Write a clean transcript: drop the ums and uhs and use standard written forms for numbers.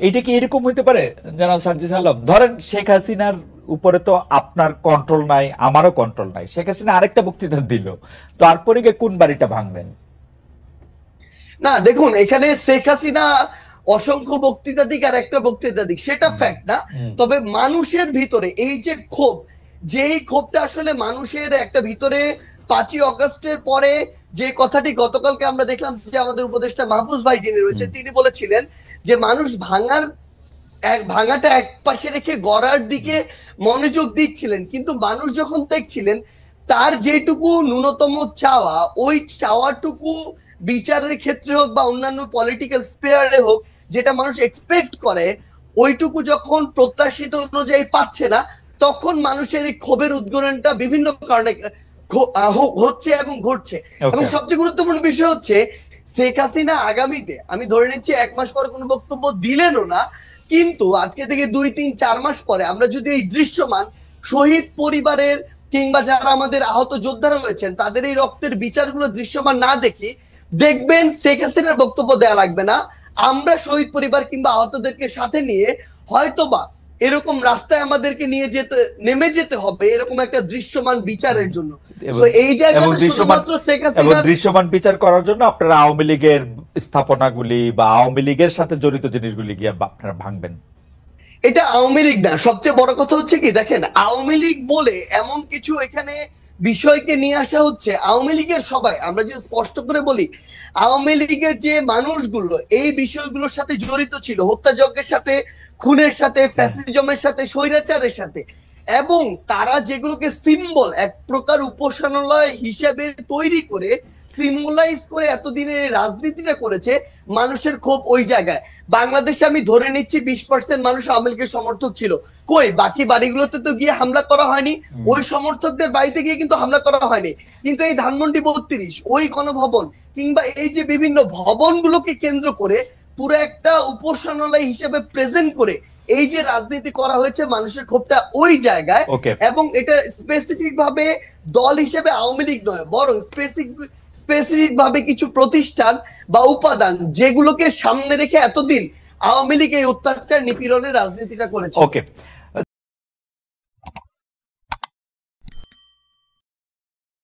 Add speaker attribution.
Speaker 1: এইটা কি এরকম হইতে পারে জনাব সার্জিস আলম? ধরেন শেখ হাসিনার উপরে তো আপনার কন্ট্রোল নাই, আমারও কন্ট্রোল নাই, শেখ হাসিনা আরেকটা বক্তৃতা দিল, তারপরে গিয়ে কোন বাড়িটা ভাঙবেন?
Speaker 2: না দেখুন, এখানে শেখ হাসিনা অসংখ্য বক্তৃতা দিক আর একটা বক্তৃতা দিক সেটা ফ্যাক্ট না, তবে মানুষের ভিতরে এই যে ক্ষোভ, যেই ক্ষোভটা আসলে মানুষের একটা ভিতরে 5ই অগস্টের পরে, যে কথাটি গতকালকে আমরা দেখলাম যে আমাদের উপদেষ্টা মাহফুজ ভাই যিনি রয়েছে তিনি বলেছিলেন যে মানুষ ভাঙাটা এক পাশে রেখে গড়ার দিকে মনোযোগ দিচ্ছিলেন, কিন্তু মানুষ যখন দেখছিলেন তার যেটুকু ন্যূনতম চাওয়া, ওই চাওয়াটুকু বিচারের ক্ষেত্রে হোক বা অন্যান্য পলিটিক্যাল স্পেয়ারে হোক, যেটা মানুষ এক্সপেক্ট করে ওইটুকু যখন প্রত্যাশিত অনুযায়ী পাচ্ছে না, তখন মানুষের এই ক্ষোভের উদ্গরণটা বিভিন্ন কারণে হচ্ছে এবং ঘটছে। এবং সবচেয়ে গুরুত্বপূর্ণ বিষয় হচ্ছে শেখ হাসিনা আগামীতে, আমি ধরে নিচ্ছি 1 মাস পরে কোনো বক্তব্য দিলেনও না, কিন্তু আজকে থেকে 2-3-4 মাস পরে আমরা যদি এই দৃশ্যমান শহীদ পরিবারের কিংবা যারা আমাদের আহত যোদ্ধারা রয়েছেন তাদের এই রক্তের বিচারগুলো দৃশ্যমান না দেখি, দেখবেন শেখ হাসিনার বক্তব্য দেয়া লাগবে না, আমরা শহীদ পরিবার কিংবা আহতদেরকে সাথে নিয়ে হয়তোবা এরকম রাস্তায় আমাদেরকে নিয়ে নেমে যেতে হবে এরকম একটা দৃশ্যমান বিচারের জন্য। এই জায়গাটা শুধুমাত্র শেখ হাসিনা
Speaker 1: দৃশ্যমান বিচার করার জন্য আপনারা আওয়ামী লীগের স্থাপনাগুলি বা আওয়ামী লীগের সাথে জড়িত জিনিসগুলি গিয়ে আপনারা ভাঙবেন।
Speaker 2: এটা আওয়ামী লীগ না, সবচেয়ে বড় কথা হচ্ছে কি দেখেন, আওয়ামী লীগ বলে এমন কিছু এখানে বিষয়কে নিয়ে আসা হচ্ছে, আওয়ামী লীগের সবাই, আমরা যে স্পষ্ট করে বলি আওয়ামী লীগের যে মানুষগুলো এই বিষয়গুলোর সাথে জড়িত ছিল, হত্যাযজ্ঞের সাথে, খুনের সাথে, ফ্যাসিজমের সাথে, স্বৈরাচারের সাথে, এবং তারা যেগুলোকে সিম্বল এক প্রকার উপাসনালয় হিসেবে তৈরি করে সিম্বলাইজ করে এতদিনের রাজনীতিটা করেছে, মানুষের ক্ষোভ ওই জায়গায়। বাংলাদেশে আমি ধরে নিচ্ছি 20% মানুষ আওয়ামী লীগের সমর্থক ছিল, কই বাকি বাড়িগুলোতে তো গিয়ে হামলা করা হয়নি, ওই সমর্থকদের বাড়িতে গিয়ে কিন্তু হামলা করা হয়নি, কিন্তু এই ধানমন্ডি 32 ওই গণভবন কিংবা এই যে বিভিন্ন ভবনগুলোকে কেন্দ্র করে পুরো একটা উপাসনালয় হিসেবে প্রেজেন্ট করে এই যে রাজনীতি করা হয়েছে, মানুষের ক্ষোভটা ওই জায়গায়। এবং এটা স্পেসিফিক ভাবে দল হিসেবে আওয়ামী লীগ নয়, বরং স্পেসিফিক ভাবে কিছু প্রতিষ্ঠান বা উপাদান যেগুলোকে সামনে রেখে এতদিন আওয়ামী লীগ এই অত্যাচার নিপীড়নের রাজনীতিটা করেছে।
Speaker 1: ওকে।